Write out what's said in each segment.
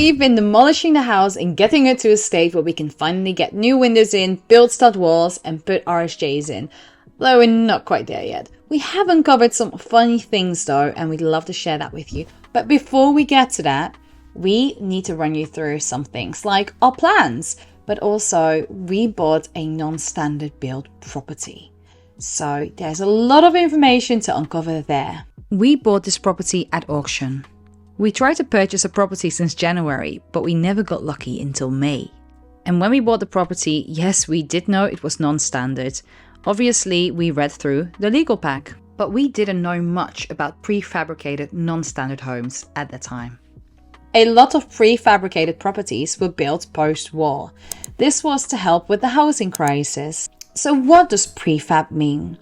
We've been demolishing the house and getting it to a state where we can finally get new windows in, build stud walls and put RSJs in. Though we're not quite there yet. We have uncovered some funny things though, and we'd love to share that with you. But before we get to that, we need to run you through some things like our plans, but also we bought a non-standard build property. So there's a lot of information to uncover there. We bought this property at auction. We tried to purchase a property since January, but we never got lucky until May. And when we bought the property, yes, we did know it was non-standard. Obviously, we read through the legal pack, but we didn't know much about prefabricated non-standard homes at the time. A lot of prefabricated properties were built post-war. This was to help with the housing crisis. So what does prefab mean?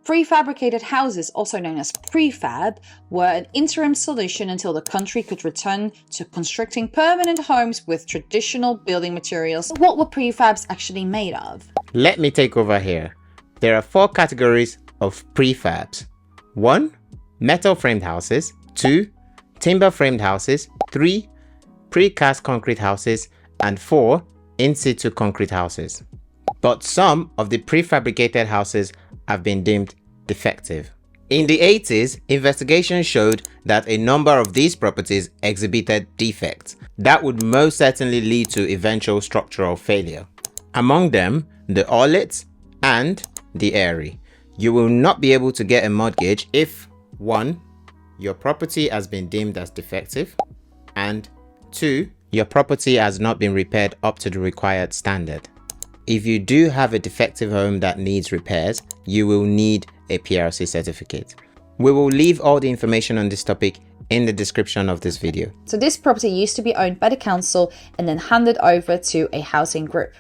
Prefabricated houses, also known as prefab, were an interim solution until the country could return to constructing permanent homes with traditional building materials. What were prefabs actually made of? Let me take over here. There are 4 categories of prefabs. 1. Metal framed houses. 2. Timber framed houses. 3. Precast concrete houses. And 4. In situ concrete houses. But some of the prefabricated houses have been deemed defective. In the 80s, investigations showed that a number of these properties exhibited defects that would most certainly lead to eventual structural failure. Among them, the Orlets and the Airy. You will not be able to get a mortgage if 1. Your property has been deemed as defective, and 2. Your property has not been repaired up to the required standard. If you do have a defective home that needs repairs, you will need a PRC certificate. We will leave all the information on this topic in the description of this video. So this property used to be owned by the council and then handed over to a housing group.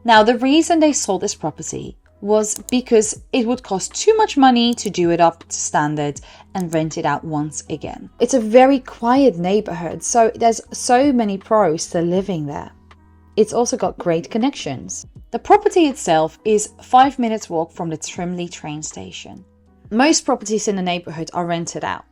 Now the reason they sold this property was because it would cost too much money to do it up to standard and rent it out once again. It's a very quiet neighborhood, so there's so many pros to living there. It's also got great connections. The property itself is 5 minutes walk from the Trimley train station. Most properties in the neighborhood are rented out.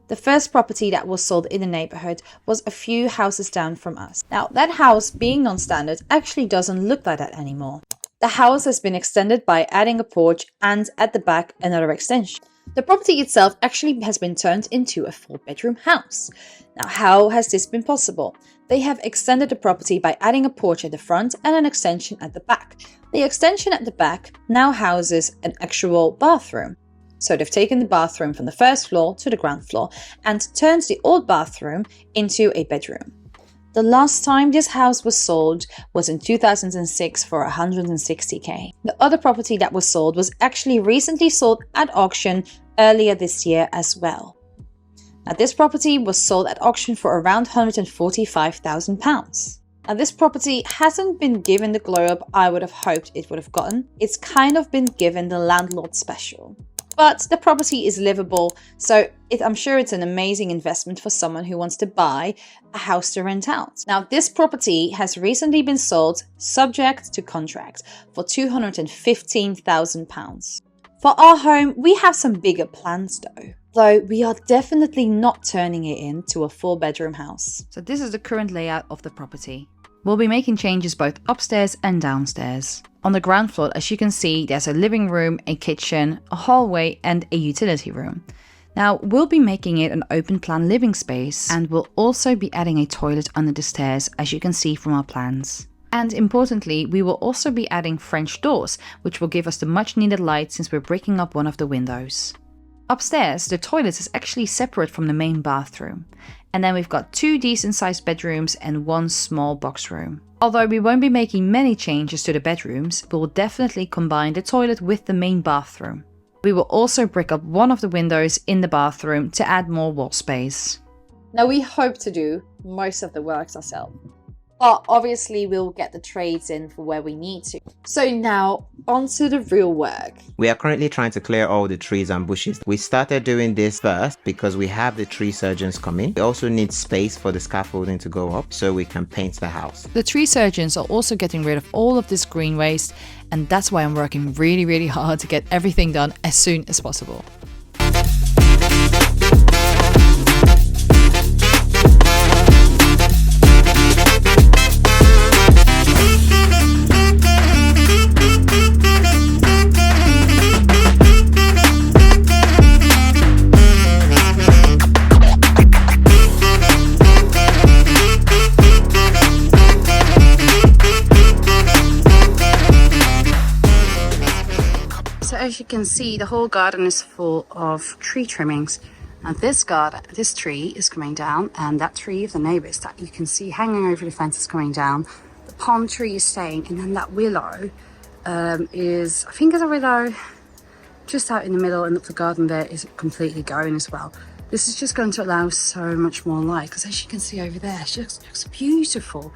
The first property that was sold in the neighborhood was a few houses down from us. Now that house, being non-standard, actually doesn't look like that anymore. The house has been extended by adding a porch and at the back another extension. The property itself actually has been turned into a 4-bedroom house. Now, how has this been possible? They have extended the property by adding a porch at the front and an extension at the back. The extension at the back now houses an actual bathroom. So they've taken the bathroom from the first floor to the ground floor and turned the old bathroom into a bedroom. The last time this house was sold was in 2006 for 160k. The other property that was sold was actually recently sold at auction earlier this year as well. Now this property was sold at auction for around £145,000. Now this property hasn't been given the glow up I would have hoped it would have gotten. It's kind of been given the landlord special. But the property is livable, so I'm sure it's an amazing investment for someone who wants to buy a house to rent out. Now, this property has recently been sold, subject to contract, for £215,000. For our home, we have some bigger plans though we are definitely not turning it into a 4-bedroom house. So this is the current layout of the property. We'll be making changes both upstairs and downstairs. On the ground floor, as you can see, there's a living room, a kitchen, a hallway and a utility room. Now, we'll be making it an open plan living space and we'll also be adding a toilet under the stairs, as you can see from our plans. And importantly, we will also be adding French doors, which will give us the much needed light since we're breaking up one of the windows. Upstairs, the toilet is actually separate from the main bathroom. And then we've got 2 decent sized bedrooms and 1 small box room. Although we won't be making many changes to the bedrooms, we will definitely combine the toilet with the main bathroom. We will also brick up one of the windows in the bathroom to add more wall space. Now we hope to do most of the works ourselves. But obviously we'll get the trades in for where we need to. So now, on to the real work. We are currently trying to clear all the trees and bushes. We started doing this first because we have the tree surgeons coming. We also need space for the scaffolding to go up so we can paint the house. The tree surgeons are also getting rid of all of this green waste, and that's why I'm working really hard to get everything done as soon as possible. So as you can see, the whole garden is full of tree trimmings. And this tree is coming down, and that tree of the neighbors that you can see hanging over the fence is coming down. The palm tree is staying, and then that willow I think it's a willow just out in the middle of the garden there is completely going as well. This is just going to allow so much more light, because as you can see over there, she looks beautiful.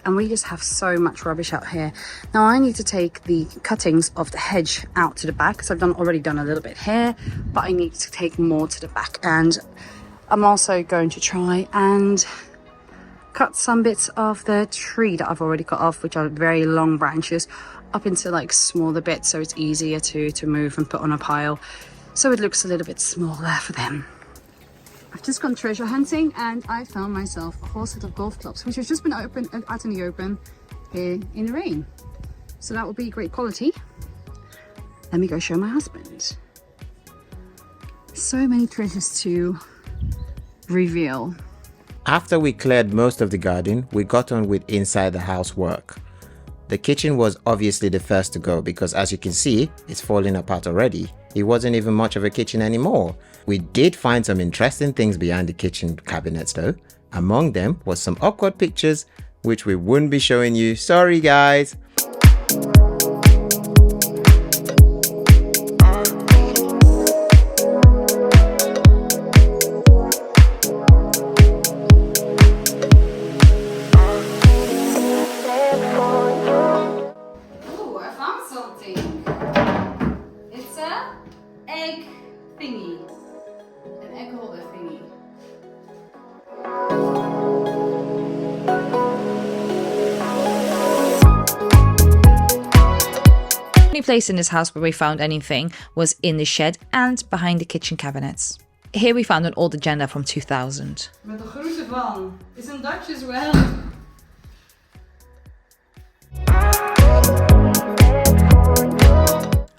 And we just have so much rubbish out here. Now I need to take the cuttings of the hedge out to the back, because I've already done a little bit here, but I need to take more to the back. And I'm also going to try and cut some bits of the tree that I've already cut off, which are very long branches, up into like smaller bits, so it's easier to move and put on a pile, so it looks a little bit smaller for them. I've just gone treasure hunting, and I found myself a whole set of golf clubs, which has just been out in the open here in the rain. So that will be great quality. Let me go show my husband. So many treasures to reveal. After we cleared most of the garden, we got on with inside the house work. The kitchen was obviously the first to go because, as you can see, it's falling apart already. It wasn't even much of a kitchen anymore. We did find some interesting things behind the kitchen cabinets though. Among them was some awkward pictures which we wouldn't be showing you. Sorry guys. The only place in this house where we found anything was in the shed and behind the kitchen cabinets. Here we found an old agenda from 2000. Met de groeten van. Is een Dutch as well.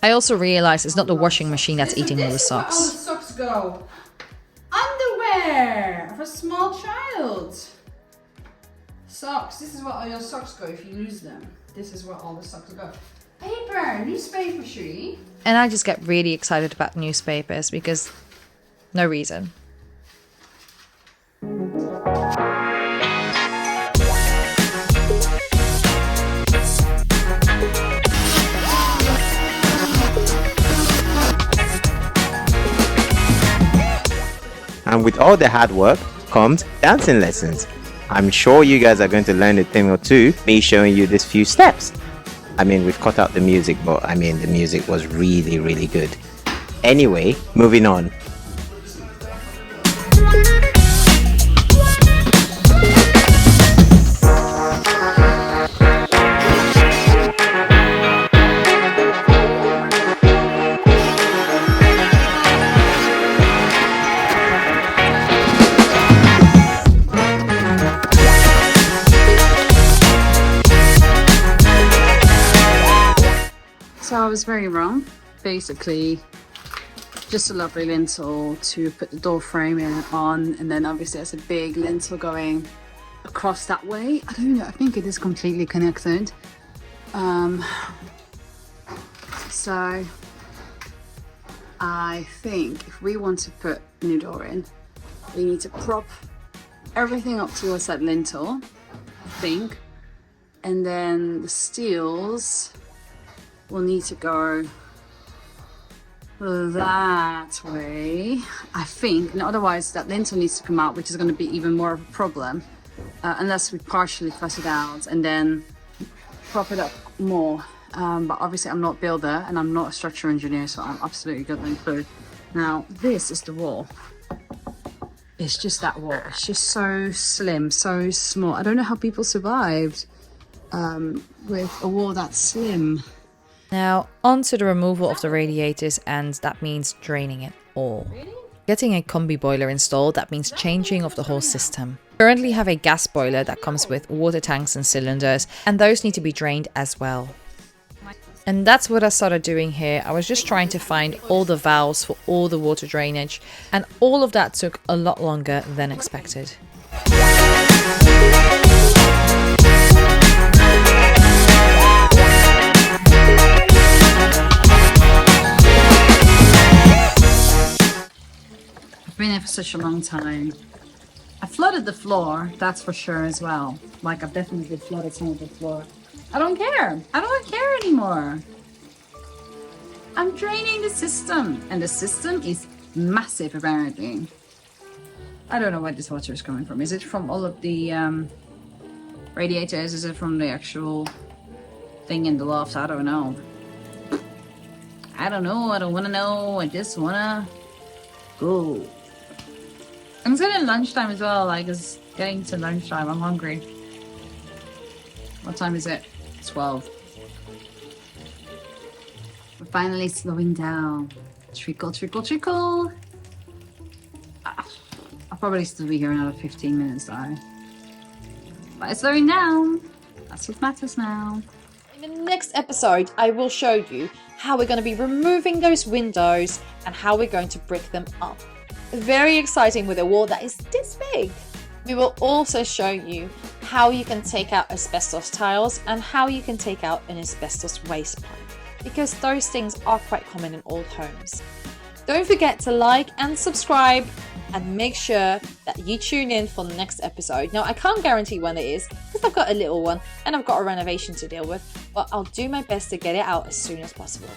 I also realized it's not the washing machine that's eating all the socks. All the socks go. Underwear of a small child. Socks. This is where all your socks go if you lose them. This is where all the socks go. Paper, newspaper, Shree. And I just get really excited about newspapers because no reason. And with all the hard work comes dancing lessons. I'm sure you guys are going to learn a thing or two, me showing you these few steps. I mean, we've cut out the music, but I mean, the music was really, really good. Anyway, moving on. So I was very wrong. Basically, just a lovely lintel to put the door frame on, and then obviously there's a big lintel going across that way. I don't know, I think it is completely connected. So I think if we want to put a new door in, we need to prop everything up towards that lintel, I think, and then the steels will need to go that way, I think, and otherwise that lintel needs to come out, which is going to be even more of a problem unless we partially fuss it out and then prop it up more. But obviously I'm not a builder and I'm not a structural engineer, so I'm absolutely got no clue. Now this is the wall. It's just that wall. It's just so slim, so small. I don't know how people survived with a wall that slim. Now, on to the removal of the radiators, and that means draining it all. Getting a combi boiler installed, that means changing of the whole system. Currently have a gas boiler that comes with water tanks and cylinders, and those need to be drained as well. And that's what I started doing here. I was just trying to find all the valves for all the water drainage, and all of that took a lot longer than expected. such a long time. I flooded the floor, that's for sure as well. Like, I've definitely flooded some of the floor. I don't care. I don't care anymore. I'm draining the system, and the system is massive apparently. I don't know where this water is coming from. Is it from all of the radiators? Is it from the actual thing in the loft? I don't know. I don't know. I don't want to know. I just want to go. And it's getting lunchtime as well. Like, it's getting to lunchtime. I'm hungry. What time is it? 12. We're finally slowing down. Trickle, trickle, trickle. I'll probably still be here another 15 minutes though. But it's slowing down. That's what matters now. In the next episode, I will show you how we're going to be removing those windows and how we're going to brick them up. Very exciting with a wall that is this big. We will also show you how you can take out asbestos tiles and how you can take out an asbestos waste pipe, because those things are quite common in old homes. Don't forget to like and subscribe, and make sure that you tune in for the next episode. Now, I can't guarantee when it is because I've got a little one and I've got a renovation to deal with, but I'll do my best to get it out as soon as possible.